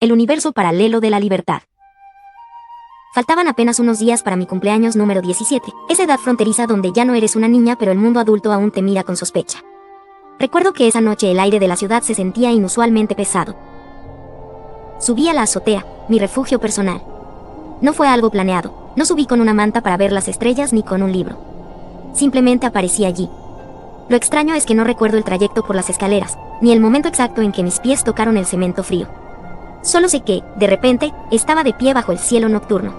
El universo paralelo de la libertad. Faltaban apenas unos días para mi cumpleaños número 17, esa edad fronteriza donde ya no eres una niña pero el mundo adulto aún te mira con sospecha. Recuerdo que esa noche el aire de la ciudad se sentía inusualmente pesado. Subí a la azotea, mi refugio personal. No fue algo planeado, no subí con una manta para ver las estrellas ni con un libro. Simplemente aparecí allí. Lo extraño es que no recuerdo el trayecto por las escaleras, ni el momento exacto en que mis pies tocaron el cemento frío. Solo sé que, de repente, estaba de pie bajo el cielo nocturno.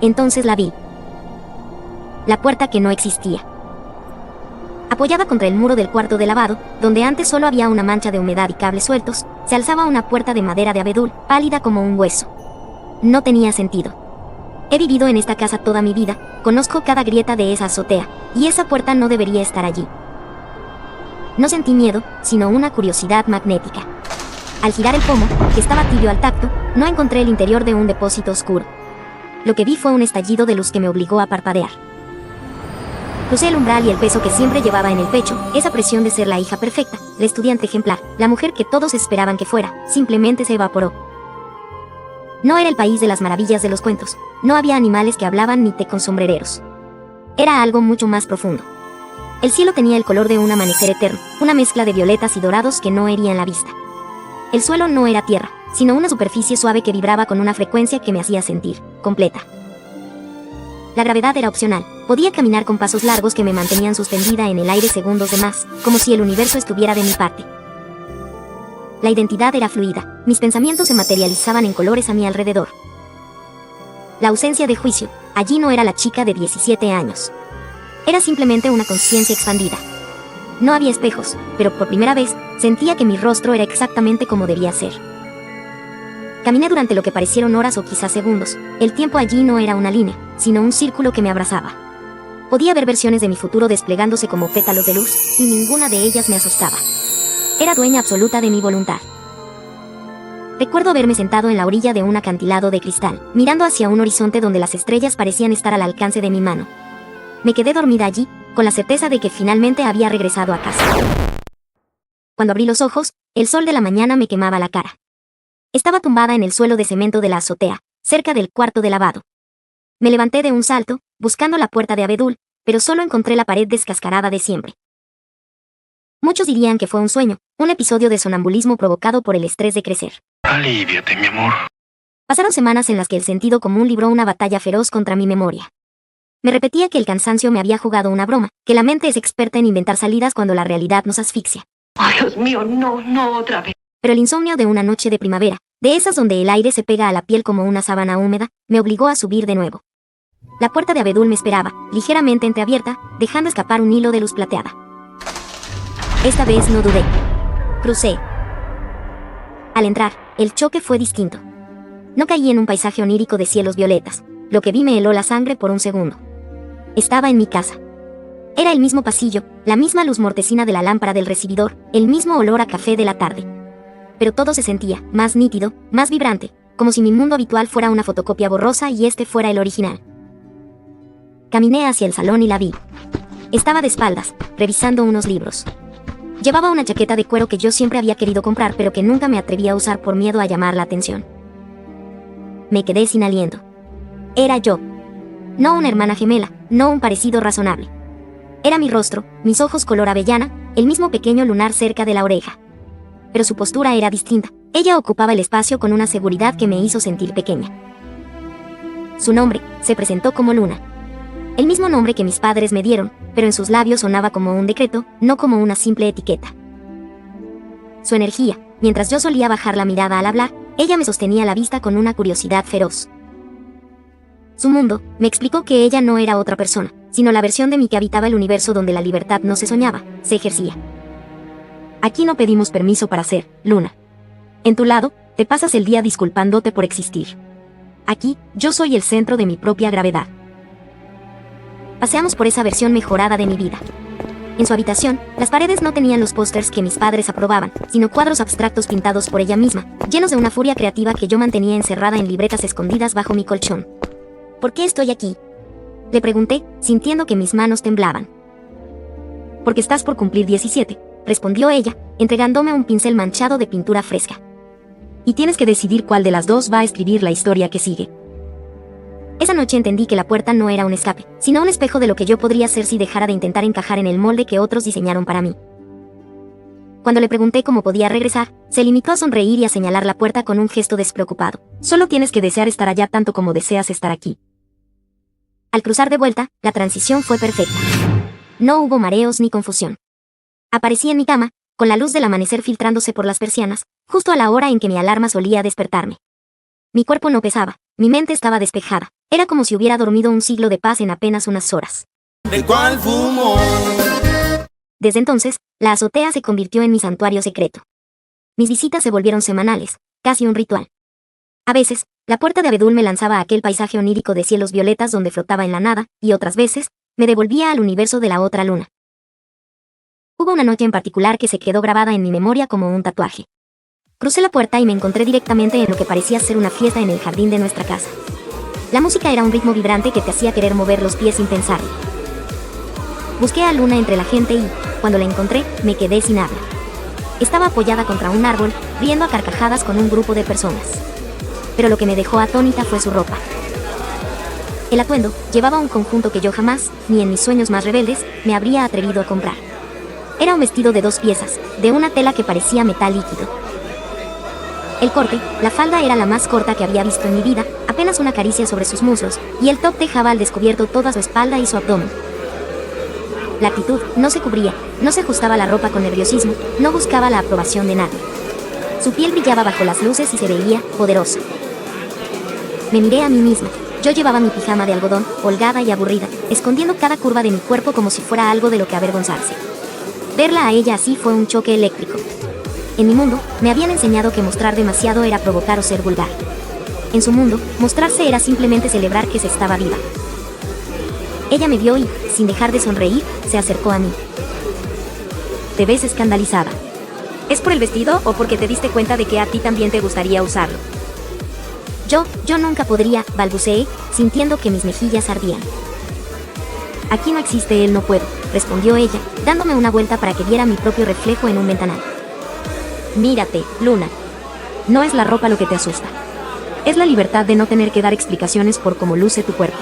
Entonces la vi. La puerta que no existía. Apoyada contra el muro del cuarto de lavado, donde antes solo había una mancha de humedad y cables sueltos, se alzaba una puerta de madera de abedul, pálida como un hueso. No tenía sentido. He vivido en esta casa toda mi vida, conozco cada grieta de esa azotea, y esa puerta no debería estar allí. No sentí miedo, sino una curiosidad magnética. Al girar el pomo, que estaba tibio al tacto, no encontré el interior de un depósito oscuro. Lo que vi fue un estallido de luz que me obligó a parpadear. Crucé el umbral y el peso que siempre llevaba en el pecho, esa presión de ser la hija perfecta, la estudiante ejemplar, la mujer que todos esperaban que fuera, simplemente se evaporó. No era el país de las maravillas de los cuentos, no había animales que hablaban ni té con sombrereros. Era algo mucho más profundo. El cielo tenía el color de un amanecer eterno, una mezcla de violetas y dorados que no herían la vista. El suelo no era tierra, sino una superficie suave que vibraba con una frecuencia que me hacía sentir completa. La gravedad era opcional, podía caminar con pasos largos que me mantenían suspendida en el aire segundos de más, como si el universo estuviera de mi parte. La identidad era fluida, mis pensamientos se materializaban en colores a mi alrededor. La ausencia de juicio, allí no era la chica de 17 años. Era simplemente una conciencia expandida. No había espejos, pero por primera vez, sentía que mi rostro era exactamente como debía ser. Caminé durante lo que parecieron horas o quizás segundos. El tiempo allí no era una línea, sino un círculo que me abrazaba. Podía ver versiones de mi futuro desplegándose como pétalos de luz, y ninguna de ellas me asustaba. Era dueña absoluta de mi voluntad. Recuerdo haberme sentado en la orilla de un acantilado de cristal, mirando hacia un horizonte donde las estrellas parecían estar al alcance de mi mano. Me quedé dormida allí, con la certeza de que finalmente había regresado a casa. Cuando abrí los ojos, el sol de la mañana me quemaba la cara. Estaba tumbada en el suelo de cemento de la azotea, cerca del cuarto de lavado. Me levanté de un salto, buscando la puerta de abedul, pero solo encontré la pared descascarada de siempre. Muchos dirían que fue un sueño, un episodio de sonambulismo provocado por el estrés de crecer. Aliviate, mi amor. Pasaron semanas en las que el sentido común libró una batalla feroz contra mi memoria. Me repetía que el cansancio me había jugado una broma, que la mente es experta en inventar salidas cuando la realidad nos asfixia. Ay, Dios mío, no otra vez. Pero el insomnio de una noche de primavera, de esas donde el aire se pega a la piel como una sábana húmeda, me obligó a subir de nuevo. La puerta de abedul me esperaba, ligeramente entreabierta, dejando escapar un hilo de luz plateada. Esta vez no dudé. Crucé. Al entrar, el choque fue distinto. No caí en un paisaje onírico de cielos violetas. Lo que vi me heló la sangre por un segundo. Estaba en mi casa. Era el mismo pasillo, la misma luz mortecina de la lámpara del recibidor, el mismo olor a café de la tarde. Pero todo se sentía más nítido, más vibrante, como si mi mundo habitual fuera una fotocopia borrosa y este fuera el original. Caminé hacia el salón y la vi. Estaba de espaldas, revisando unos libros. Llevaba una chaqueta de cuero que yo siempre había querido comprar pero que nunca me atreví a usar por miedo a llamar la atención. Me quedé sin aliento. Era yo. No una hermana gemela, no un parecido razonable. Era mi rostro, mis ojos color avellana, el mismo pequeño lunar cerca de la oreja. Pero su postura era distinta. Ella ocupaba el espacio con una seguridad que me hizo sentir pequeña. Su nombre se presentó como Luna. El mismo nombre que mis padres me dieron, pero en sus labios sonaba como un decreto, no como una simple etiqueta. Su energía, mientras yo solía bajar la mirada al hablar, ella me sostenía la vista con una curiosidad feroz. Su mundo, me explicó que ella no era otra persona, sino la versión de mí que habitaba el universo donde la libertad no se soñaba, se ejercía. Aquí no pedimos permiso para ser, Luna. En tu lado, te pasas el día disculpándote por existir. Aquí, yo soy el centro de mi propia gravedad. Paseamos por esa versión mejorada de mi vida. En su habitación, las paredes no tenían los pósters que mis padres aprobaban, sino cuadros abstractos pintados por ella misma, llenos de una furia creativa que yo mantenía encerrada en libretas escondidas bajo mi colchón. ¿Por qué estoy aquí?, le pregunté, sintiendo que mis manos temblaban. Porque estás por cumplir 17, respondió ella, entregándome un pincel manchado de pintura fresca. y tienes que decidir cuál de las dos va a escribir la historia que sigue. Esa noche entendí que la puerta no era un escape, sino un espejo de lo que yo podría ser si dejara de intentar encajar en el molde que otros diseñaron para mí. Cuando le pregunté cómo podía regresar, se limitó a sonreír y a señalar la puerta con un gesto despreocupado. Solo tienes que desear estar allá tanto como deseas estar aquí. Al cruzar de vuelta, la transición fue perfecta. No hubo mareos ni confusión. Aparecí en mi cama, con la luz del amanecer filtrándose por las persianas, justo a la hora en que mi alarma solía despertarme. Mi cuerpo no pesaba, mi mente estaba despejada. Era como si hubiera dormido un siglo de paz en apenas unas horas. ¿De cuál fumo? Desde entonces, la azotea se convirtió en mi santuario secreto. Mis visitas se volvieron semanales, casi un ritual. A veces, la puerta de abedul me lanzaba a aquel paisaje onírico de cielos violetas donde flotaba en la nada, y otras veces, me devolvía al universo de la otra luna. Hubo una noche en particular que se quedó grabada en mi memoria como un tatuaje. Crucé la puerta y me encontré directamente en lo que parecía ser una fiesta en el jardín de nuestra casa. La música era un ritmo vibrante que te hacía querer mover los pies sin pensarlo. Busqué a Luna entre la gente y, cuando la encontré, me quedé sin habla. Estaba apoyada contra un árbol, riendo a carcajadas con un grupo de personas. Pero lo que me dejó atónita fue su ropa. El atuendo llevaba un conjunto que yo jamás, ni en mis sueños más rebeldes, me habría atrevido a comprar. Era un vestido de 2 piezas, de una tela que parecía metal líquido. El corte, la falda era la más corta que había visto en mi vida, apenas una caricia sobre sus muslos, y el top dejaba al descubierto toda su espalda y su abdomen. La actitud no se cubría, no se ajustaba la ropa con nerviosismo, no buscaba la aprobación de nadie. Su piel brillaba bajo las luces y se veía poderosa. Me miré a mí misma. Yo llevaba mi pijama de algodón, holgada y aburrida, escondiendo cada curva de mi cuerpo como si fuera algo de lo que avergonzarse. Verla a ella así fue un choque eléctrico. En mi mundo, me habían enseñado que mostrar demasiado era provocar o ser vulgar. En su mundo, mostrarse era simplemente celebrar que se estaba viva. Ella me vio y, sin dejar de sonreír, se acercó a mí. Te ves escandalizada. ¿Es por el vestido o porque te diste cuenta de que a ti también te gustaría usarlo? Yo nunca podría, balbuceé, sintiendo que mis mejillas ardían. Aquí no existe el no puedo, respondió ella, dándome una vuelta para que viera mi propio reflejo en un ventanal. Mírate, Luna. No es la ropa lo que te asusta. Es la libertad de no tener que dar explicaciones por cómo luce tu cuerpo.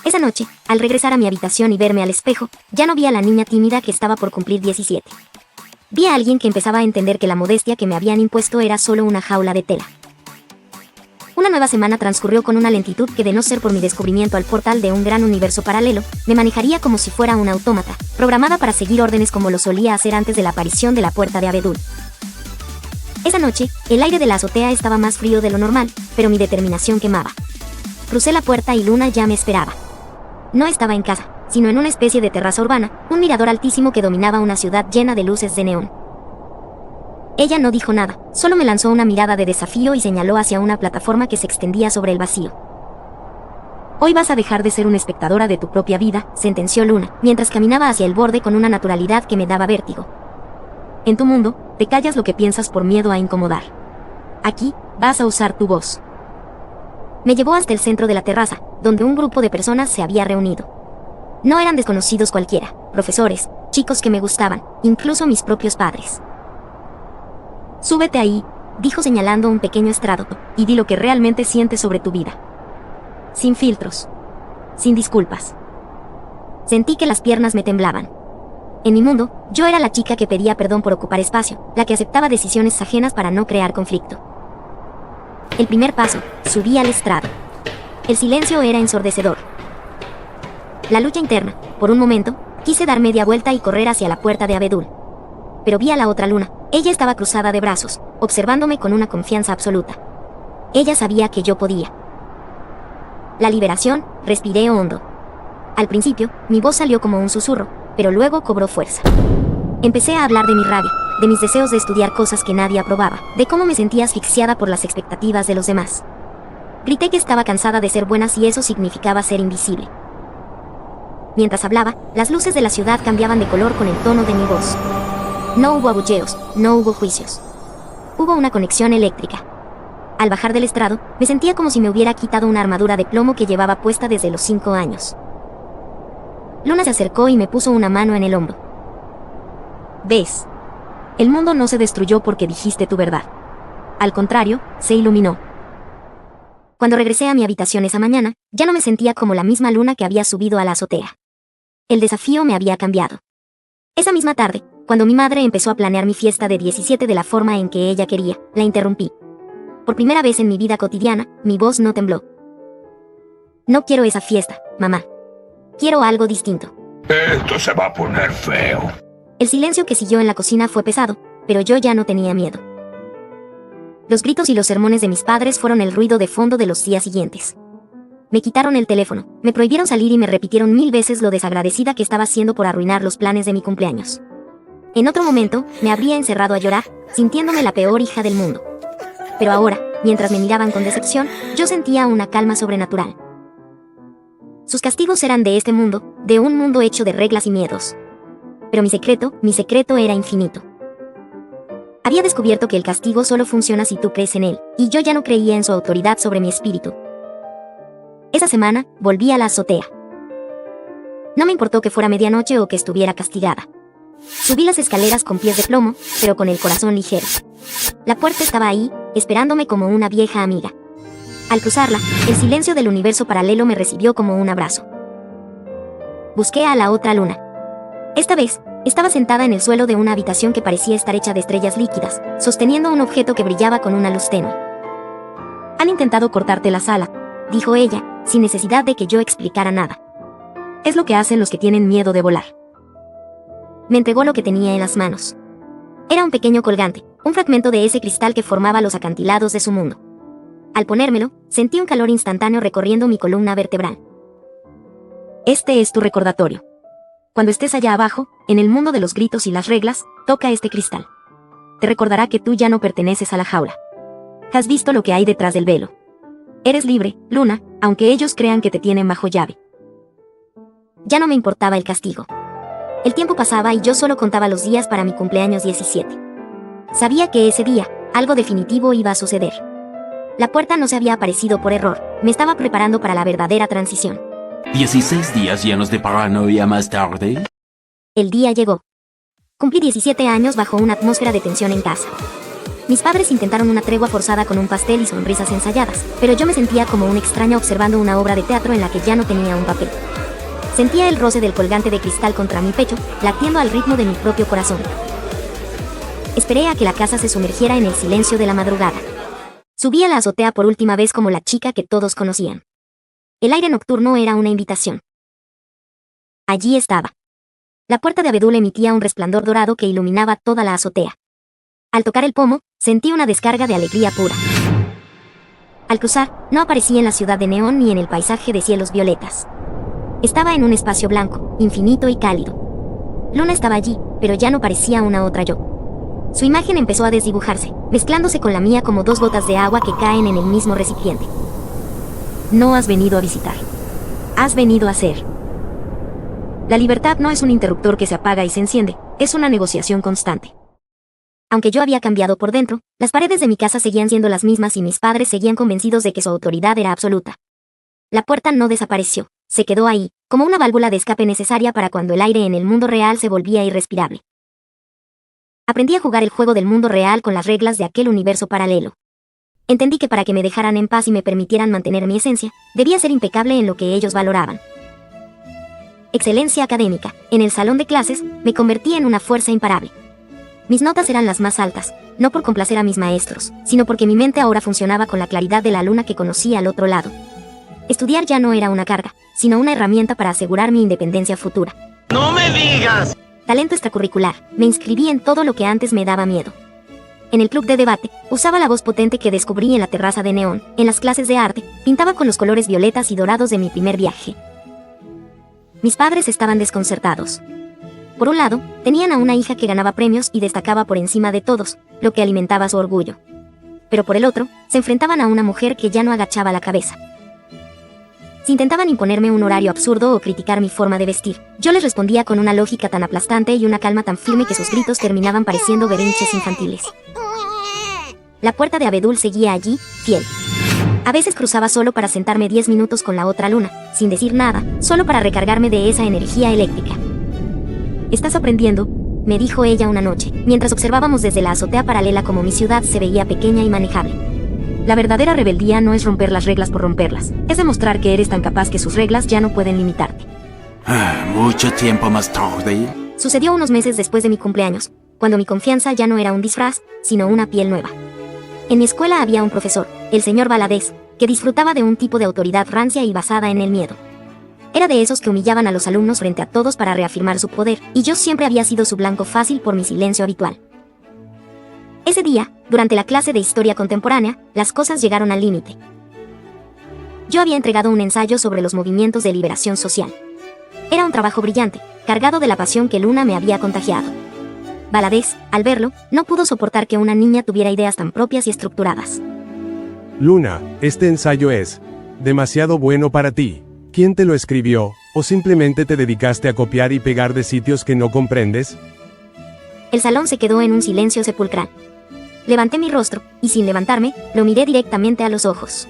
Esa noche, al regresar a mi habitación y verme al espejo, ya no vi a la niña tímida que estaba por cumplir 17. Vi a alguien que empezaba a entender que la modestia que me habían impuesto era solo una jaula de tela. Una nueva semana transcurrió con una lentitud que, de no ser por mi descubrimiento al portal de un gran universo paralelo, me manejaría como si fuera un autómata, programada para seguir órdenes como lo solía hacer antes de la aparición de la puerta de abedul. Esa noche, el aire de la azotea estaba más frío de lo normal, pero mi determinación quemaba. Crucé la puerta y Luna ya me esperaba. No estaba en casa, sino en una especie de terraza urbana, un mirador altísimo que dominaba una ciudad llena de luces de neón. Ella no dijo nada, solo me lanzó una mirada de desafío y señaló hacia una plataforma que se extendía sobre el vacío. Hoy vas a dejar de ser una espectadora de tu propia vida, sentenció Luna, mientras caminaba hacia el borde con una naturalidad que me daba vértigo. En tu mundo, te callas lo que piensas por miedo a incomodar. Aquí, vas a usar tu voz. Me llevó hasta el centro de la terraza, donde un grupo de personas se había reunido. No eran desconocidos cualquiera, profesores, chicos que me gustaban, incluso mis propios padres. Súbete ahí, dijo señalando un pequeño estrado, y di lo que realmente sientes sobre tu vida. Sin filtros. Sin disculpas. Sentí que las piernas me temblaban. En mi mundo, yo era la chica que pedía perdón por ocupar espacio, la que aceptaba decisiones ajenas para no crear conflicto. El primer paso, subí al estrado. El silencio era ensordecedor. La lucha interna, por un momento, quise dar media vuelta y correr hacia la puerta de abedul. Pero vi a la otra Luna. Ella estaba cruzada de brazos, observándome con una confianza absoluta. Ella sabía que yo podía. La liberación, respiré hondo. Al principio, mi voz salió como un susurro, pero luego cobró fuerza. Empecé a hablar de mi rabia, de mis deseos de estudiar cosas que nadie aprobaba, de cómo me sentía asfixiada por las expectativas de los demás. Grité que estaba cansada de ser buena si eso significaba ser invisible. Mientras hablaba, las luces de la ciudad cambiaban de color con el tono de mi voz. No hubo abucheos, no hubo juicios. Hubo una conexión eléctrica. Al bajar del estrado, me sentía como si me hubiera quitado una armadura de plomo que llevaba puesta desde los 5 años. Luna se acercó y me puso una mano en el hombro. ¿Ves? El mundo no se destruyó porque dijiste tu verdad. Al contrario, se iluminó. Cuando regresé a mi habitación esa mañana, ya no me sentía como la misma luna que había subido a la azotea. El desafío me había cambiado. Esa misma tarde, cuando mi madre empezó a planear mi fiesta de 17 de la forma en que ella quería, la interrumpí. Por primera vez en mi vida cotidiana, mi voz no tembló. No quiero esa fiesta, mamá. Quiero algo distinto. Esto se va a poner feo. El silencio que siguió en la cocina fue pesado, pero yo ya no tenía miedo. Los gritos y los sermones de mis padres fueron el ruido de fondo de los días siguientes. Me quitaron el teléfono, me prohibieron salir y me repitieron 1000 veces lo desagradecida que estaba siendo por arruinar los planes de mi cumpleaños. En otro momento, me habría encerrado a llorar, sintiéndome la peor hija del mundo. Pero ahora, mientras me miraban con decepción, yo sentía una calma sobrenatural. Sus castigos eran de este mundo, de un mundo hecho de reglas y miedos. Pero mi secreto era infinito. Había descubierto que el castigo solo funciona si tú crees en él, y yo ya no creía en su autoridad sobre mi espíritu. Esa semana, volví a la azotea. No me importó que fuera medianoche o que estuviera castigada. Subí las escaleras con pies de plomo, pero con el corazón ligero. La puerta estaba ahí, esperándome como una vieja amiga. Al cruzarla, el silencio del universo paralelo me recibió como un abrazo. Busqué a la otra luna. Esta vez, estaba sentada en el suelo de una habitación que parecía estar hecha de estrellas líquidas, sosteniendo un objeto que brillaba con una luz tenue. Han intentado cortarte la sala, dijo ella, sin necesidad de que yo explicara nada. Es lo que hacen los que tienen miedo de volar. Me entregó lo que tenía en las manos. Era un pequeño colgante, un fragmento de ese cristal que formaba los acantilados de su mundo. Al ponérmelo, sentí un calor instantáneo recorriendo mi columna vertebral. Este es tu recordatorio. Cuando estés allá abajo, en el mundo de los gritos y las reglas, toca este cristal. Te recordará que tú ya no perteneces a la jaula. Has visto lo que hay detrás del velo. Eres libre, Luna, aunque ellos crean que te tienen bajo llave. Ya no me importaba el castigo. El tiempo pasaba y yo solo contaba los días para mi cumpleaños 17. Sabía que ese día, algo definitivo iba a suceder. La puerta no se había aparecido por error, me estaba preparando para la verdadera transición. 16 días llenos de paranoia más tarde. El día llegó. Cumplí 17 años bajo una atmósfera de tensión en casa. Mis padres intentaron una tregua forzada con un pastel y sonrisas ensayadas, pero yo me sentía como un extraño observando una obra de teatro en la que ya no tenía un papel. Sentía el roce del colgante de cristal contra mi pecho, latiendo al ritmo de mi propio corazón. Esperé a que la casa se sumergiera en el silencio de la madrugada. Subí a la azotea por última vez como la chica que todos conocían. El aire nocturno era una invitación. Allí estaba. La puerta de abedul emitía un resplandor dorado que iluminaba toda la azotea. Al tocar el pomo, sentí una descarga de alegría pura. Al cruzar, no aparecí en la ciudad de neón ni en el paisaje de cielos violetas. Estaba en un espacio blanco, infinito y cálido. Luna estaba allí, pero ya no parecía una otra yo. Su imagen empezó a desdibujarse, mezclándose con la mía como dos gotas de agua que caen en el mismo recipiente. No has venido a visitar. Has venido a ser. La libertad no es un interruptor que se apaga y se enciende, es una negociación constante. Aunque yo había cambiado por dentro, las paredes de mi casa seguían siendo las mismas y mis padres seguían convencidos de que su autoridad era absoluta. La puerta no desapareció, se quedó ahí, como una válvula de escape necesaria para cuando el aire en el mundo real se volvía irrespirable. Aprendí a jugar el juego del mundo real con las reglas de aquel universo paralelo. Entendí que para que me dejaran en paz y me permitieran mantener mi esencia, debía ser impecable en lo que ellos valoraban. Excelencia académica. En el salón de clases, me convertí en una fuerza imparable. Mis notas eran las más altas, no por complacer a mis maestros, sino porque mi mente ahora funcionaba con la claridad de la luna que conocí al otro lado. Estudiar ya no era una carga, sino una herramienta para asegurar mi independencia futura. ¡No me digas! Talento extracurricular. Me inscribí en todo lo que antes me daba miedo. En el club de debate, usaba la voz potente que descubrí en la terraza de neón. En las clases de arte, pintaba con los colores violetas y dorados de mi primer viaje. Mis padres estaban desconcertados. Por un lado, tenían a una hija que ganaba premios y destacaba por encima de todos, lo que alimentaba su orgullo. Pero por el otro, se enfrentaban a una mujer que ya no agachaba la cabeza. Si intentaban imponerme un horario absurdo o criticar mi forma de vestir, yo les respondía con una lógica tan aplastante y una calma tan firme que sus gritos terminaban pareciendo berrinches infantiles. La puerta de abedul seguía allí, fiel. A veces cruzaba solo para sentarme 10 minutos con la otra luna, sin decir nada, solo para recargarme de esa energía eléctrica. ¿Estás aprendiendo? me dijo ella una noche, mientras observábamos desde la azotea paralela cómo mi ciudad se veía pequeña y manejable. La verdadera rebeldía no es romper las reglas por romperlas, es demostrar que eres tan capaz que sus reglas ya no pueden limitarte. Mucho tiempo más tarde. Sucedió unos meses después de mi cumpleaños, cuando mi confianza ya no era un disfraz, sino una piel nueva. En mi escuela había un profesor, el señor Valadez, que disfrutaba de un tipo de autoridad rancia y basada en el miedo. Era de esos que humillaban a los alumnos frente a todos para reafirmar su poder, y yo siempre había sido su blanco fácil por mi silencio habitual. Ese día, durante la clase de historia contemporánea, las cosas llegaron al límite. Yo había entregado un ensayo sobre los movimientos de liberación social. Era un trabajo brillante, cargado de la pasión que Luna me había contagiado. Valadez, al verlo, no pudo soportar que una niña tuviera ideas tan propias y estructuradas. Luna, este ensayo es demasiado bueno para ti. ¿Quién te lo escribió, o simplemente te dedicaste a copiar y pegar de sitios que no comprendes? El salón se quedó en un silencio sepulcral. Levanté mi rostro, y sin levantarme, lo miré directamente a los ojos.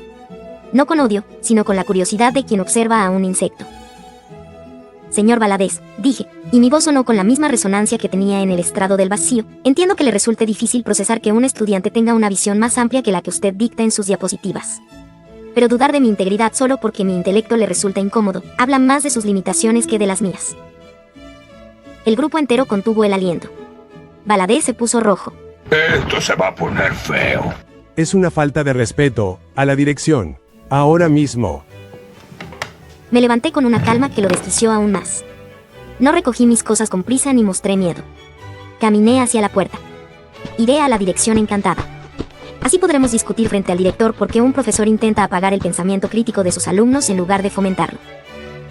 No con odio, sino con la curiosidad de quien observa a un insecto. Señor Valadez, dije, y mi voz sonó con la misma resonancia que tenía en el estrado del vacío. Entiendo que le resulte difícil procesar que un estudiante tenga una visión más amplia que la que usted dicta en sus diapositivas. Pero dudar de mi integridad solo porque mi intelecto le resulta incómodo, habla más de sus limitaciones que de las mías. El grupo entero contuvo el aliento. Valadez se puso rojo. Esto se va a poner feo. Es una falta de respeto a la dirección. Ahora mismo. Me levanté con una calma que lo desquició aún más. No recogí mis cosas con prisa ni mostré miedo. Caminé hacia la puerta. Iré a la dirección encantada. Así podremos discutir frente al director por qué un profesor intenta apagar el pensamiento crítico de sus alumnos en lugar de fomentarlo.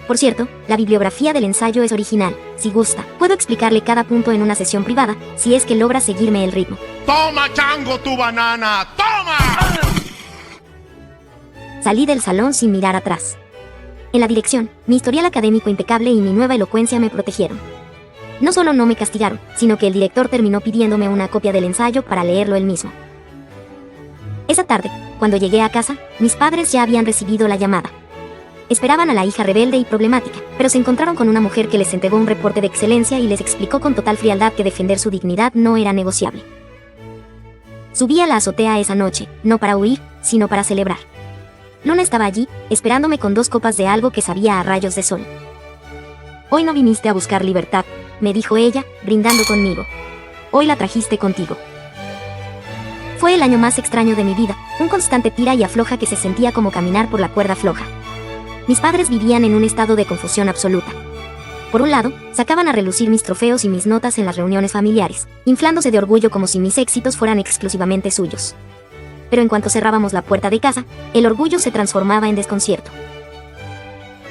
Por cierto, la bibliografía del ensayo es original. Si gusta, puedo explicarle cada punto en una sesión privada, si es que logra seguirme el ritmo. ¡Toma, chango, tu banana! ¡Toma! Salí del salón sin mirar atrás. En la dirección, mi historial académico impecable y mi nueva elocuencia me protegieron. No solo no me castigaron, sino que el director terminó pidiéndome una copia del ensayo para leerlo él mismo. Esa tarde, cuando llegué a casa, mis padres ya habían recibido la llamada. Esperaban a la hija rebelde y problemática, pero se encontraron con una mujer que les entregó un reporte de excelencia y les explicó con total frialdad que defender su dignidad no era negociable. Subí a la azotea esa noche, no para huir, sino para celebrar. Luna estaba allí, esperándome con 2 copas de algo que sabía a rayos de sol. Hoy no viniste a buscar libertad, me dijo ella, brindando conmigo. Hoy la trajiste contigo. Fue el año más extraño de mi vida, un constante tira y afloja que se sentía como caminar por la cuerda floja. Mis padres vivían en un estado de confusión absoluta. Por un lado, sacaban a relucir mis trofeos y mis notas en las reuniones familiares, inflándose de orgullo como si mis éxitos fueran exclusivamente suyos. Pero en cuanto cerrábamos la puerta de casa, el orgullo se transformaba en desconcierto.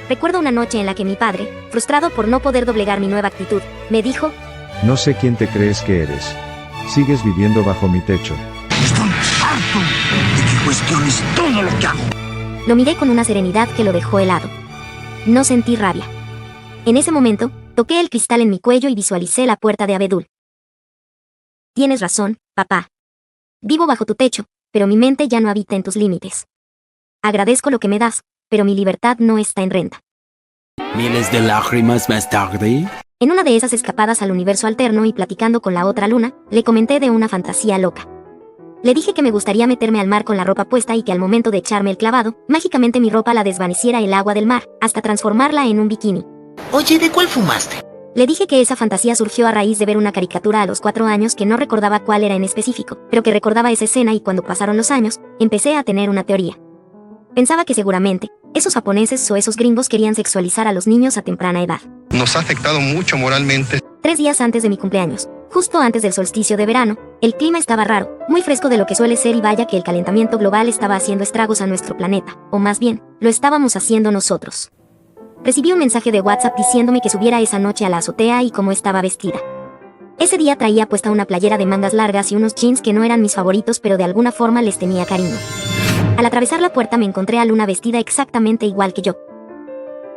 Recuerdo una noche en la que mi padre, frustrado por no poder doblegar mi nueva actitud, me dijo: No sé quién te crees que eres. Sigues viviendo bajo mi techo. Estoy harto de que cuestiones todo lo que hago. Lo miré con una serenidad que lo dejó helado. No sentí rabia. En ese momento, toqué el cristal en mi cuello y visualicé la puerta de abedul. Tienes razón, papá. Vivo bajo tu techo, pero mi mente ya no habita en tus límites. Agradezco lo que me das, pero mi libertad no está en renta. Miles de lágrimas más tarde. En una de esas escapadas al universo alterno y platicando con la otra Luna, le comenté de una fantasía loca. Le dije que me gustaría meterme al mar con la ropa puesta y que al momento de echarme el clavado, mágicamente mi ropa la desvaneciera el agua del mar, hasta transformarla en un bikini. Oye, ¿de cuál fumaste? Le dije que esa fantasía surgió a raíz de ver una caricatura a los 4 años que no recordaba cuál era en específico, pero que recordaba esa escena y cuando pasaron los años, empecé a tener una teoría. Pensaba que seguramente, esos japoneses o esos gringos querían sexualizar a los niños a temprana edad. Nos ha afectado mucho moralmente. 3 días antes de mi cumpleaños, justo antes del solsticio de verano, el clima estaba raro, muy fresco de lo que suele ser y vaya que el calentamiento global estaba haciendo estragos a nuestro planeta, o más bien, lo estábamos haciendo nosotros. Recibí un mensaje de WhatsApp diciéndome que subiera esa noche a la azotea y cómo estaba vestida. Ese día traía puesta una playera de mangas largas y unos jeans que no eran mis favoritos pero de alguna forma les tenía cariño. Al atravesar la puerta me encontré a Luna vestida exactamente igual que yo.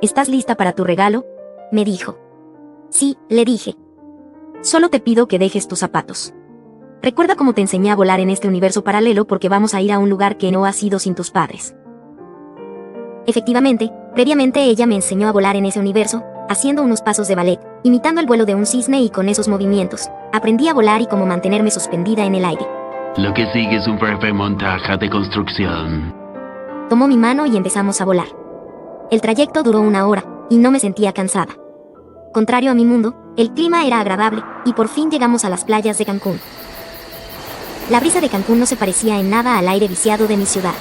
¿Estás lista para tu regalo?, me dijo. Sí, le dije. Solo te pido que dejes tus zapatos. Recuerda cómo te enseñé a volar en este universo paralelo porque vamos a ir a un lugar que no has ido sin tus padres. Efectivamente, previamente ella me enseñó a volar en ese universo, haciendo unos pasos de ballet, imitando el vuelo de un cisne, y con esos movimientos, aprendí a volar y cómo mantenerme suspendida en el aire. Lo que sigue es un breve montaje de construcción. Tomó mi mano y empezamos a volar. El trayecto duró 1 hora, y no me sentía cansada. Contrario a mi mundo, el clima era agradable, y por fin llegamos a las playas de Cancún. La brisa de Cancún no se parecía en nada al aire viciado de mi ciudad.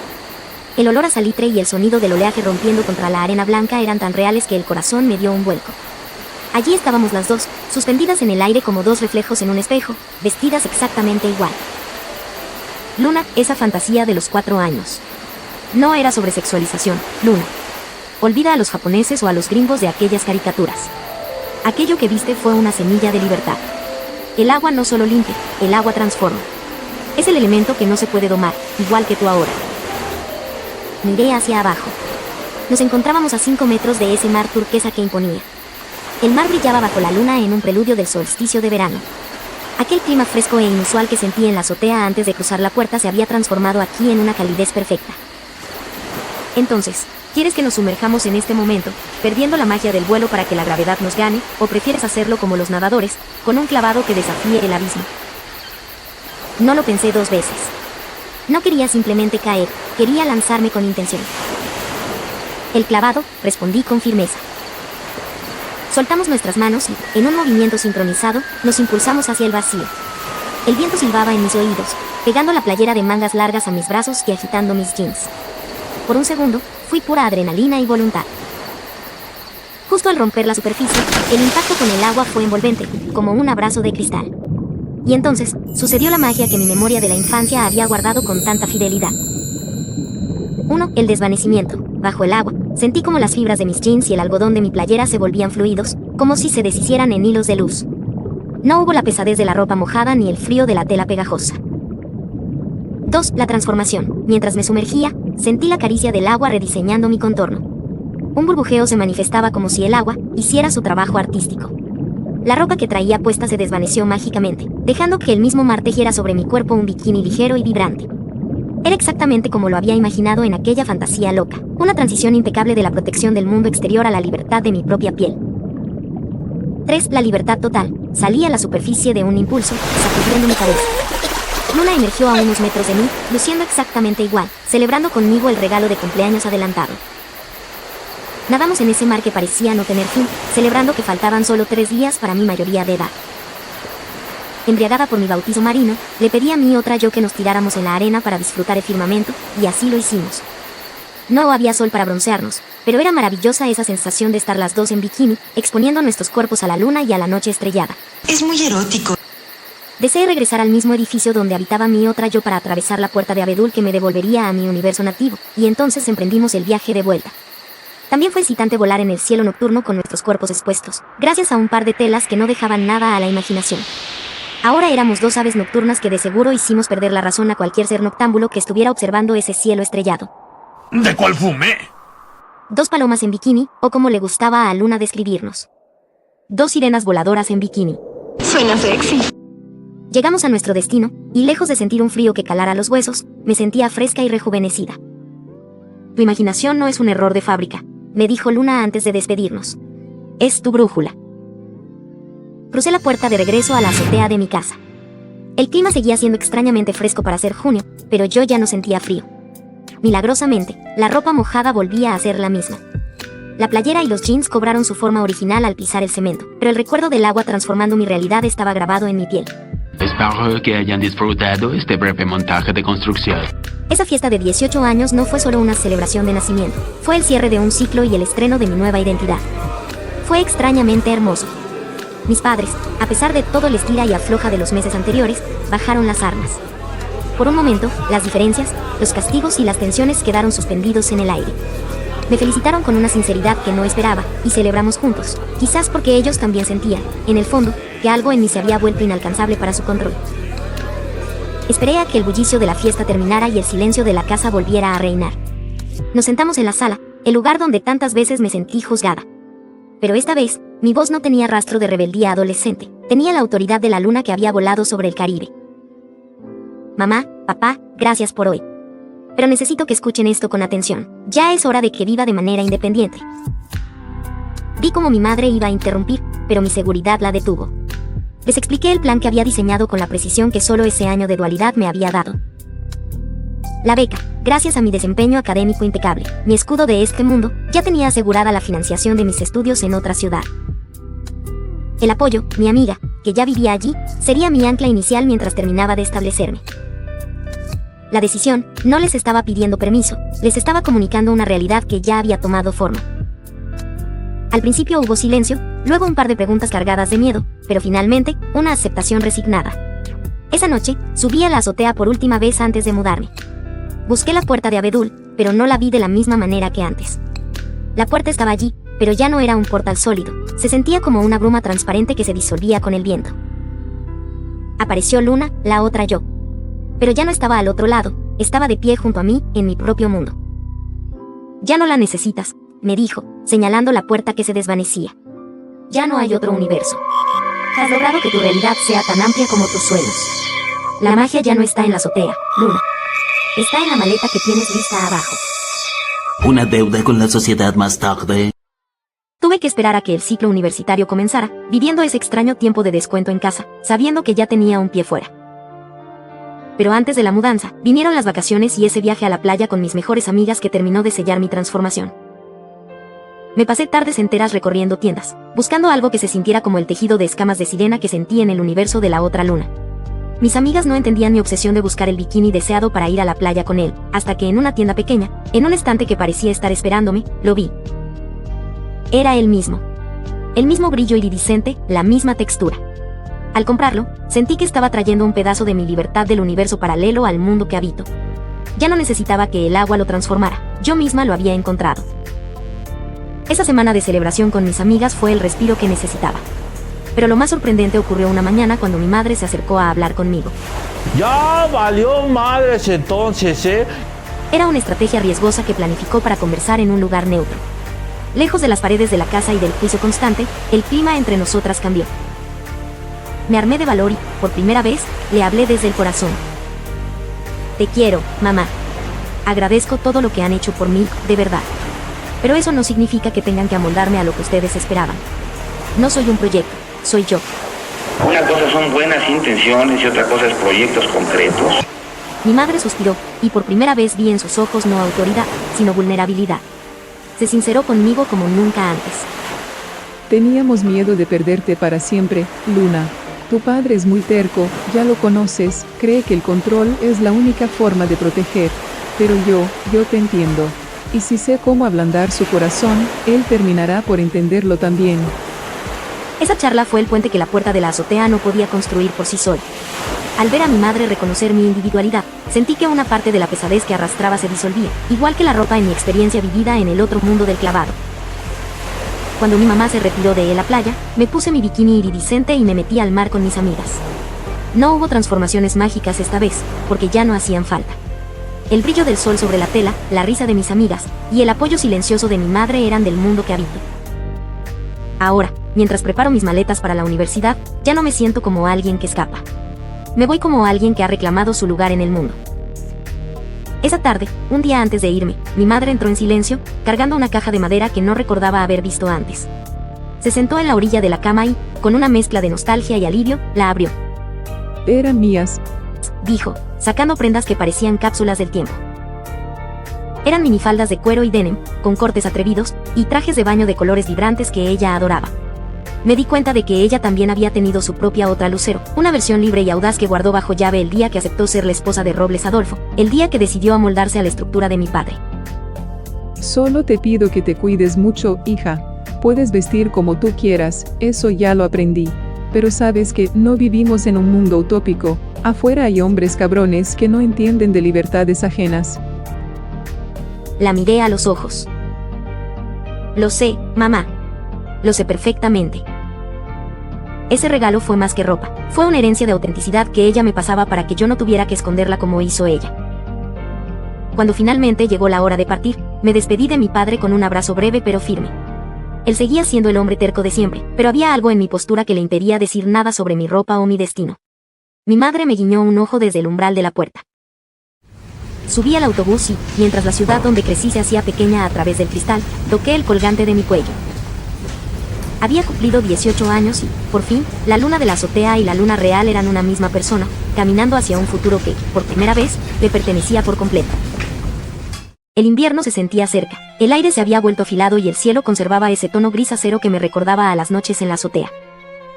El olor a salitre y el sonido del oleaje rompiendo contra la arena blanca eran tan reales que el corazón me dio un vuelco. Allí estábamos las dos, suspendidas en el aire como dos reflejos en un espejo, vestidas exactamente igual. Luna, esa fantasía de los 4 años. No era sobre sexualización, Luna. Olvida a los japoneses o a los gringos de aquellas caricaturas. Aquello que viste fue una semilla de libertad. El agua no solo limpia, el agua transforma. Es el elemento que no se puede domar, igual que tú ahora. Miré hacia abajo. Nos encontrábamos a 5 metros de ese mar turquesa que imponía. El mar brillaba bajo la luna en un preludio del solsticio de verano. Aquel clima fresco e inusual que sentí en la azotea antes de cruzar la puerta se había transformado aquí en una calidez perfecta. Entonces, ¿quieres que nos sumerjamos en este momento, perdiendo la magia del vuelo para que la gravedad nos gane, o prefieres hacerlo como los nadadores, con un clavado que desafíe el abismo? No lo pensé 2 veces. No quería simplemente caer, quería lanzarme con intención. El clavado, respondí con firmeza. Soltamos nuestras manos y, en un movimiento sincronizado, nos impulsamos hacia el vacío. El viento silbaba en mis oídos, pegando la playera de mangas largas a mis brazos y agitando mis jeans. Por un segundo, fui pura adrenalina y voluntad. Justo al romper la superficie, el impacto con el agua fue envolvente, como un abrazo de cristal. Y entonces, sucedió la magia que mi memoria de la infancia había guardado con tanta fidelidad. 1. El desvanecimiento. Bajo el agua, sentí como las fibras de mis jeans y el algodón de mi playera se volvían fluidos, como si se deshicieran en hilos de luz. No hubo la pesadez de la ropa mojada ni el frío de la tela pegajosa. 2. La transformación. Mientras me sumergía, sentí la caricia del agua rediseñando mi contorno. Un burbujeo se manifestaba como si el agua hiciera su trabajo artístico. La ropa que traía puesta se desvaneció mágicamente, dejando que el mismo mar tejiera sobre mi cuerpo un bikini ligero y vibrante. Era exactamente como lo había imaginado en aquella fantasía loca, una transición impecable de la protección del mundo exterior a la libertad de mi propia piel. 3. La libertad total. Salí a la superficie de un impulso, sacudiendo mi cabeza. Luna emergió a unos metros de mí, luciendo exactamente igual, celebrando conmigo el regalo de cumpleaños adelantado. Nadamos en ese mar que parecía no tener fin, celebrando que faltaban solo 3 días para mi mayoría de edad. Embriagada por mi bautizo marino, le pedí a mi otra yo que nos tiráramos en la arena para disfrutar el firmamento, y así lo hicimos. No había sol para broncearnos, pero era maravillosa esa sensación de estar las dos en bikini, exponiendo nuestros cuerpos a la luna y a la noche estrellada. Es muy erótico. Deseé regresar al mismo edificio donde habitaba mi otra yo para atravesar la puerta de abedul que me devolvería a mi universo nativo, y entonces emprendimos el viaje de vuelta. También fue excitante volar en el cielo nocturno con nuestros cuerpos expuestos, gracias a un par de telas que no dejaban nada a la imaginación. Ahora éramos 2 aves nocturnas que de seguro hicimos perder la razón a cualquier ser noctámbulo que estuviera observando ese cielo estrellado. ¿De cuál fumé? 2 palomas en bikini, o como le gustaba a Luna describirnos. 2 sirenas voladoras en bikini. Suena sexy. Llegamos a nuestro destino, y lejos de sentir un frío que calara los huesos, me sentía fresca y rejuvenecida. Tu imaginación no es un error de fábrica, me dijo Luna antes de despedirnos. Es tu brújula. Crucé la puerta de regreso a la azotea de mi casa. El clima seguía siendo extrañamente fresco para ser junio, pero yo ya no sentía frío. Milagrosamente, la ropa mojada volvía a ser la misma. La playera y los jeans cobraron su forma original al pisar el cemento, pero el recuerdo del agua transformando mi realidad estaba grabado en mi piel. Espero que hayan disfrutado este breve montaje de construcción. Esa fiesta de 18 años no fue solo una celebración de nacimiento, fue el cierre de un ciclo y el estreno de mi nueva identidad. Fue extrañamente hermoso. Mis padres, a pesar de todo el estira y afloja de los meses anteriores, bajaron las armas. Por un momento, las diferencias, los castigos y las tensiones quedaron suspendidos en el aire. Me felicitaron con una sinceridad que no esperaba, y celebramos juntos, quizás porque ellos también sentían, en el fondo, que algo en mí se había vuelto inalcanzable para su control. Esperé a que el bullicio de la fiesta terminara y el silencio de la casa volviera a reinar. Nos sentamos en la sala, el lugar donde tantas veces me sentí juzgada. Pero esta vez, mi voz no tenía rastro de rebeldía adolescente, tenía la autoridad de la luna que había volado sobre el Caribe. Mamá, papá, gracias por hoy. Pero necesito que escuchen esto con atención, ya es hora de que viva de manera independiente. Vi como mi madre iba a interrumpir, pero mi seguridad la detuvo. Les expliqué el plan que había diseñado con la precisión que solo ese año de dualidad me había dado. La beca, gracias a mi desempeño académico impecable, mi escudo de este mundo, ya tenía asegurada la financiación de mis estudios en otra ciudad. El apoyo, mi amiga, que ya vivía allí, sería mi ancla inicial mientras terminaba de establecerme. La decisión, no les estaba pidiendo permiso, les estaba comunicando una realidad que ya había tomado forma. Al principio hubo silencio, luego un par de preguntas cargadas de miedo, pero finalmente, una aceptación resignada. Esa noche, subí a la azotea por última vez antes de mudarme. Busqué la puerta de abedul, pero no la vi de la misma manera que antes. La puerta estaba allí, pero ya no era un portal sólido, se sentía como una bruma transparente que se disolvía con el viento. Apareció Luna, la otra yo. Pero ya no estaba al otro lado, estaba de pie junto a mí, en mi propio mundo. Ya no la necesitas, me dijo, señalando la puerta que se desvanecía. Ya no hay otro universo. Has logrado que tu realidad sea tan amplia como tus sueños. La magia ya no está en la azotea, Luna. Está en la maleta que tienes lista abajo. Una deuda con la sociedad más tarde. Tuve que esperar a que el ciclo universitario comenzara, viviendo ese extraño tiempo de descuento en casa, sabiendo que ya tenía un pie fuera. Pero antes de la mudanza, vinieron las vacaciones y ese viaje a la playa con mis mejores amigas que terminó de sellar mi transformación. Me pasé tardes enteras recorriendo tiendas, buscando algo que se sintiera como el tejido de escamas de sirena que sentí en el universo de la otra luna. Mis amigas no entendían mi obsesión de buscar el bikini deseado para ir a la playa con él, hasta que en una tienda pequeña, en un estante que parecía estar esperándome, lo vi. Era el mismo. El mismo brillo iridiscente, la misma textura. Al comprarlo, sentí que estaba trayendo un pedazo de mi libertad del universo paralelo al mundo que habito. Ya no necesitaba que el agua lo transformara, yo misma lo había encontrado. Esa semana de celebración con mis amigas fue el respiro que necesitaba. Pero lo más sorprendente ocurrió una mañana cuando mi madre se acercó a hablar conmigo. Ya valió madres entonces, ¿eh? Era una estrategia riesgosa que planificó para conversar en un lugar neutro. Lejos de las paredes de la casa y del juicio constante, el clima entre nosotras cambió. Me armé de valor y, por primera vez, le hablé desde el corazón. Te quiero, mamá. Agradezco todo lo que han hecho por mí, de verdad. Pero eso no significa que tengan que amoldarme a lo que ustedes esperaban. No soy un proyecto, soy yo. Una cosa son buenas intenciones y otra cosa es proyectos concretos. Mi madre suspiró, y por primera vez vi en sus ojos no autoridad, sino vulnerabilidad. Se sinceró conmigo como nunca antes. Teníamos miedo de perderte para siempre, Luna. Tu padre es muy terco, ya lo conoces, cree que el control es la única forma de proteger. Pero yo te entiendo. Y si sé cómo ablandar su corazón, él terminará por entenderlo también. Esa charla fue el puente que la puerta de la azotea no podía construir por sí sola. Al ver a mi madre reconocer mi individualidad, sentí que una parte de la pesadez que arrastraba se disolvía, igual que la ropa en mi experiencia vivida en el otro mundo del clavado. Cuando mi mamá se retiró de la playa, me puse mi bikini iridiscente y me metí al mar con mis amigas. No hubo transformaciones mágicas esta vez, porque ya no hacían falta. El brillo del sol sobre la tela, la risa de mis amigas, y el apoyo silencioso de mi madre eran del mundo que habito. Ahora, mientras preparo mis maletas para la universidad, ya no me siento como alguien que escapa. Me voy como alguien que ha reclamado su lugar en el mundo. Esa tarde, un día antes de irme, mi madre entró en silencio, cargando una caja de madera que no recordaba haber visto antes. Se sentó en la orilla de la cama y, con una mezcla de nostalgia y alivio, la abrió. Eran mías, dijo, sacando prendas que parecían cápsulas del tiempo. Eran minifaldas de cuero y denim, con cortes atrevidos, y trajes de baño de colores vibrantes que ella adoraba. Me di cuenta de que ella también había tenido su propia otra Lucero, una versión libre y audaz que guardó bajo llave el día que aceptó ser la esposa de Robles Adolfo, el día que decidió amoldarse a la estructura de mi padre. Solo te pido que te cuides mucho, hija. Puedes vestir como tú quieras, eso ya lo aprendí. Pero sabes que no vivimos en un mundo utópico, afuera hay hombres cabrones que no entienden de libertades ajenas. La miré a los ojos. Lo sé, mamá. Lo sé perfectamente. Ese regalo fue más que ropa, fue una herencia de autenticidad que ella me pasaba para que yo no tuviera que esconderla como hizo ella. Cuando finalmente llegó la hora de partir, me despedí de mi padre con un abrazo breve pero firme. Él seguía siendo el hombre terco de siempre, pero había algo en mi postura que le impedía decir nada sobre mi ropa o mi destino. Mi madre me guiñó un ojo desde el umbral de la puerta. Subí al autobús y, mientras la ciudad donde crecí se hacía pequeña a través del cristal, toqué el colgante de mi cuello. Había cumplido 18 años y, por fin, la luna de la azotea y la luna real eran una misma persona, caminando hacia un futuro que, por primera vez, le pertenecía por completo. El invierno se sentía cerca, el aire se había vuelto afilado y el cielo conservaba ese tono gris acero que me recordaba a las noches en la azotea.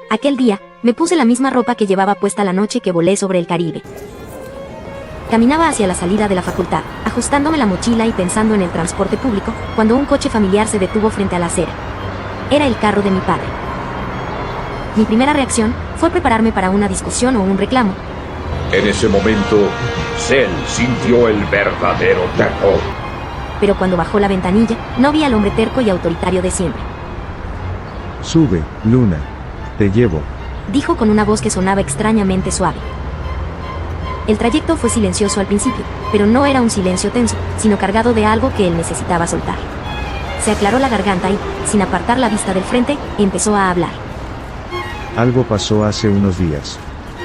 Aquel día, me puse la misma ropa que llevaba puesta la noche que volé sobre el Caribe. Caminaba hacia la salida de la facultad, ajustándome la mochila y pensando en el transporte público, cuando un coche familiar se detuvo frente a la acera. Era el carro de mi padre. Mi primera reacción fue prepararme para una discusión o un reclamo. En ese momento, Cell sintió el verdadero terror. Pero cuando bajó la ventanilla, no vi al hombre terco y autoritario de siempre. Sube, Luna. Te llevo. Dijo con una voz que sonaba extrañamente suave. El trayecto fue silencioso al principio, pero no era un silencio tenso, sino cargado de algo que él necesitaba soltar. Se aclaró la garganta y, sin apartar la vista del frente, empezó a hablar. Algo pasó hace unos días.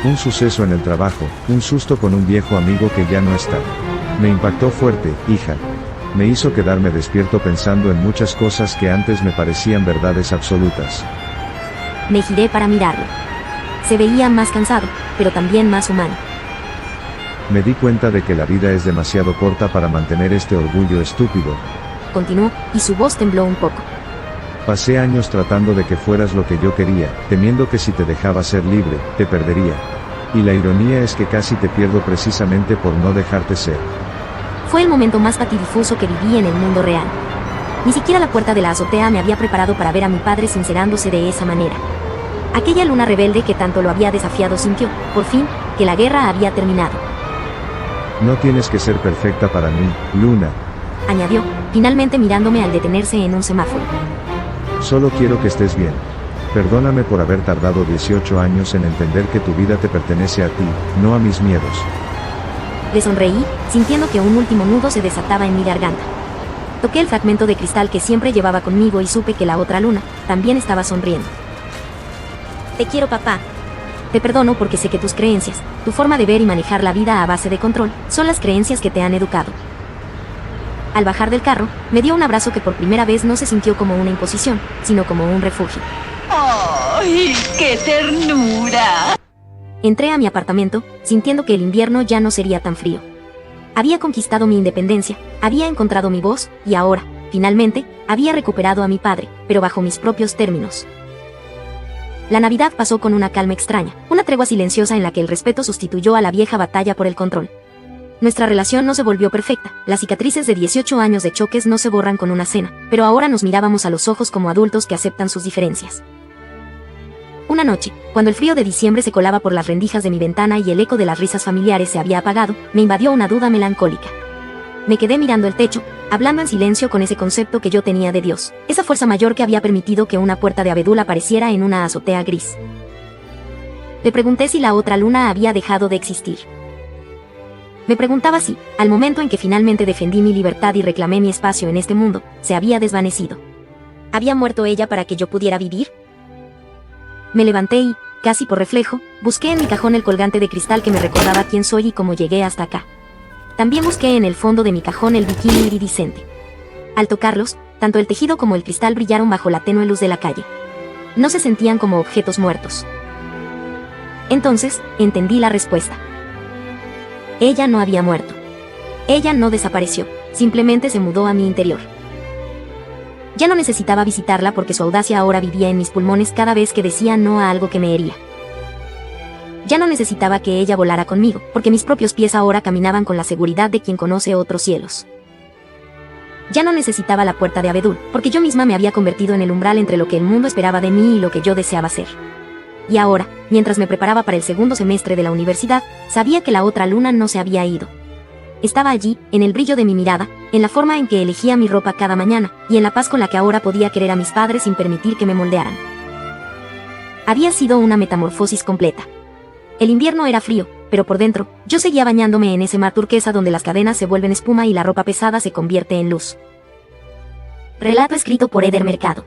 Un suceso en el trabajo, un susto con un viejo amigo que ya no está. Me impactó fuerte, hija. Me hizo quedarme despierto pensando en muchas cosas que antes me parecían verdades absolutas. Me giré para mirarlo. Se veía más cansado, pero también más humano. Me di cuenta de que la vida es demasiado corta para mantener este orgullo estúpido. Continuó, y su voz tembló un poco. Pasé años tratando de que fueras lo que yo quería, temiendo que si te dejaba ser libre, te perdería. Y la ironía es que casi te pierdo precisamente por no dejarte ser. Fue el momento más patidifuso que viví en el mundo real. Ni siquiera la puerta de la azotea me había preparado para ver a mi padre sincerándose de esa manera. Aquella luna rebelde que tanto lo había desafiado sintió, por fin, que la guerra había terminado. No tienes que ser perfecta para mí, Luna, añadió, finalmente mirándome al detenerse en un semáforo. Solo quiero que estés bien. Perdóname por haber tardado 18 años en entender que tu vida te pertenece a ti, no a mis miedos. Le sonreí, sintiendo que un último nudo se desataba en mi garganta. Toqué el fragmento de cristal que siempre llevaba conmigo y supe que la otra luna también estaba sonriendo. Te quiero, papá. Te perdono porque sé que tus creencias, tu forma de ver y manejar la vida a base de control, son las creencias que te han educado. Al bajar del carro, me dio un abrazo que por primera vez no se sintió como una imposición, sino como un refugio. ¡Ay, qué ternura! Entré a mi apartamento, sintiendo que el invierno ya no sería tan frío. Había conquistado mi independencia, había encontrado mi voz, y ahora, finalmente, había recuperado a mi padre, pero bajo mis propios términos. La Navidad pasó con una calma extraña, una tregua silenciosa en la que el respeto sustituyó a la vieja batalla por el control. Nuestra relación no se volvió perfecta, las cicatrices de 18 años de choques no se borran con una cena, pero ahora nos mirábamos a los ojos como adultos que aceptan sus diferencias. Una noche, cuando el frío de diciembre se colaba por las rendijas de mi ventana y el eco de las risas familiares se había apagado, me invadió una duda melancólica. Me quedé mirando el techo, hablando en silencio con ese concepto que yo tenía de Dios, esa fuerza mayor que había permitido que una puerta de abedul apareciera en una azotea gris. Le pregunté si la otra luna había dejado de existir. Me preguntaba si, al momento en que finalmente defendí mi libertad y reclamé mi espacio en este mundo, se había desvanecido. ¿Había muerto ella para que yo pudiera vivir? Me levanté y, casi por reflejo, busqué en mi cajón el colgante de cristal que me recordaba quién soy y cómo llegué hasta acá. También busqué en el fondo de mi cajón el bikini iridiscente. Al tocarlos, tanto el tejido como el cristal brillaron bajo la tenue luz de la calle. No se sentían como objetos muertos. Entonces, entendí la respuesta. Ella no había muerto. Ella no desapareció, simplemente se mudó a mi interior. Ya no necesitaba visitarla porque su audacia ahora vivía en mis pulmones cada vez que decía no a algo que me hería. Ya no necesitaba que ella volara conmigo, porque mis propios pies ahora caminaban con la seguridad de quien conoce otros cielos. Ya no necesitaba la puerta de abedul, porque yo misma me había convertido en el umbral entre lo que el mundo esperaba de mí y lo que yo deseaba ser. Y ahora, mientras me preparaba para el segundo semestre de la universidad, sabía que la otra luna no se había ido. Estaba allí, en el brillo de mi mirada, en la forma en que elegía mi ropa cada mañana, y en la paz con la que ahora podía querer a mis padres sin permitir que me moldearan. Había sido una metamorfosis completa. El invierno era frío, pero por dentro, yo seguía bañándome en ese mar turquesa donde las cadenas se vuelven espuma y la ropa pesada se convierte en luz. Relato escrito por Eder Mercado.